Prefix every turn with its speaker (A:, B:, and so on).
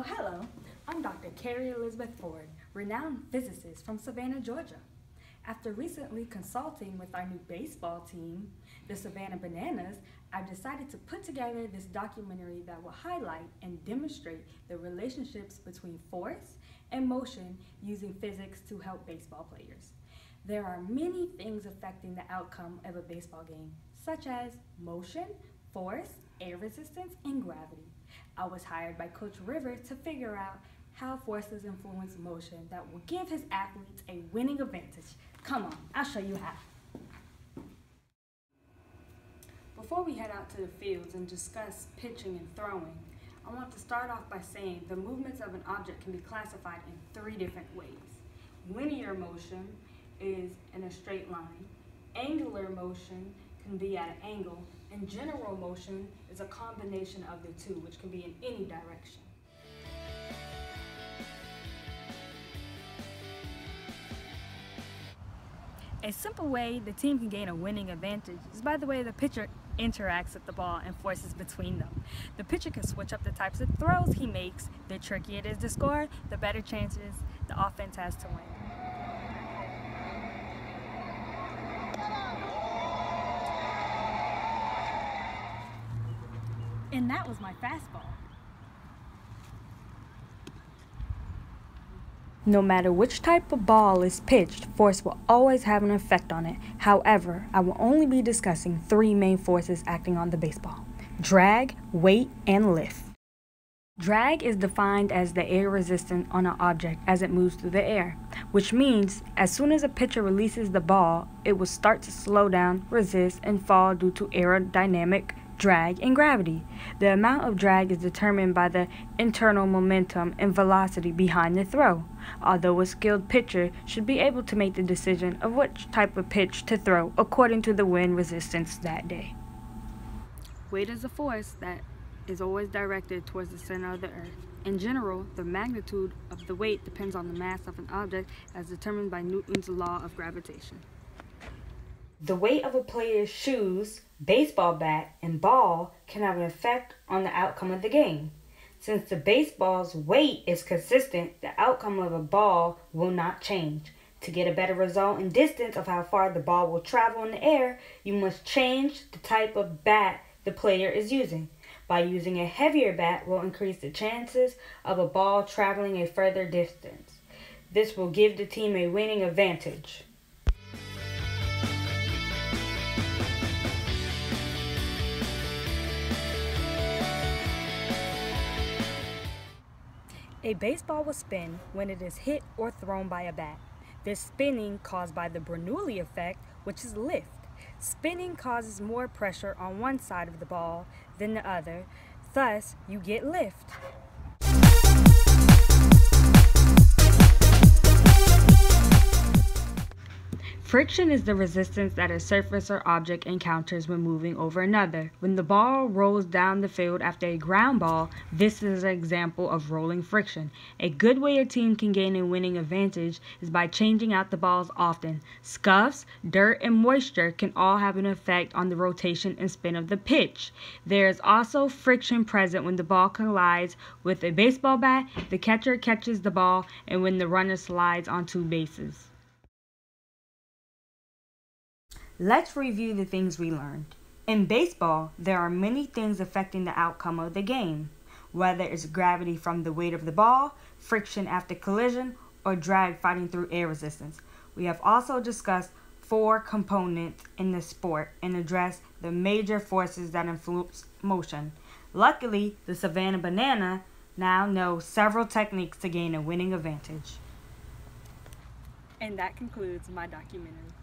A: Hello, I'm Dr. Carrie Elizabeth Ford, renowned physicist from Savannah, Georgia. After recently consulting with our new baseball team, the Savannah Bananas, I've decided to put together this documentary that will highlight and demonstrate the relationships between force and motion using physics to help baseball players. There are many things affecting the outcome of a baseball game, such as motion, force, air resistance, and gravity. I was hired by Coach River to figure out how forces influence motion that will give his athletes a winning advantage. Come on, I'll show you how. Before we head out to the fields and discuss pitching and throwing, I want to start off by saying the movements of an object can be classified in 3 different ways. Linear motion is in a straight line, angular motion can be at an angle, and general motion is a combination of the two, which can be in any direction. A simple way the team can gain a winning advantage is by the way the pitcher interacts with the ball and forces between them. The pitcher can switch up the types of throws he makes. The trickier it is to score, the better chances the offense has to win. And that was my fastball. No matter which type of ball is pitched, force will always have an effect on it. However, I will only be discussing 3 main forces acting on the baseball: drag, weight, and lift. Drag is defined as the air resistance on an object as it moves through the air, which means as soon as a pitcher releases the ball, it will start to slow down, resist, and fall due to aerodynamic drag and gravity. The amount of drag is determined by the internal momentum and velocity behind the throw, although a skilled pitcher should be able to make the decision of which type of pitch to throw according to the wind resistance that day. Weight is a force that is always directed towards the center of the earth. In general, the magnitude of the weight depends on the mass of an object as determined by Newton's law of gravitation. The weight of a player's shoes, baseball bat, and ball can have an effect on the outcome of the game. Since the baseball's weight is consistent, the outcome of a ball will not change. To get a better result in distance of how far the ball will travel in the air, you must change the type of bat the player is using. By using a heavier bat will increase the chances of a ball traveling a further distance. This will give the team a winning advantage. A baseball will spin when it is hit or thrown by a bat. This spinning caused by the Bernoulli effect, which is lift. Spinning causes more pressure on one side of the ball than the other, thus you get lift. Friction is the resistance that a surface or object encounters when moving over another. When the ball rolls down the field after a ground ball, this is an example of rolling friction. A good way a team can gain a winning advantage is by changing out the balls often. Scuffs, dirt, and moisture can all have an effect on the rotation and spin of the pitch. There is also friction present when the ball collides with a baseball bat, the catcher catches the ball, and when the runner slides on 2 bases. Let's review the things we learned. In baseball, there are many things affecting the outcome of the game, whether it's gravity from the weight of the ball, friction after collision, or drag fighting through air resistance. We have also discussed 4 components in the sport and addressed the major forces that influence motion. Luckily, the Savannah Banana now knows several techniques to gain a winning advantage. And that concludes my documentary.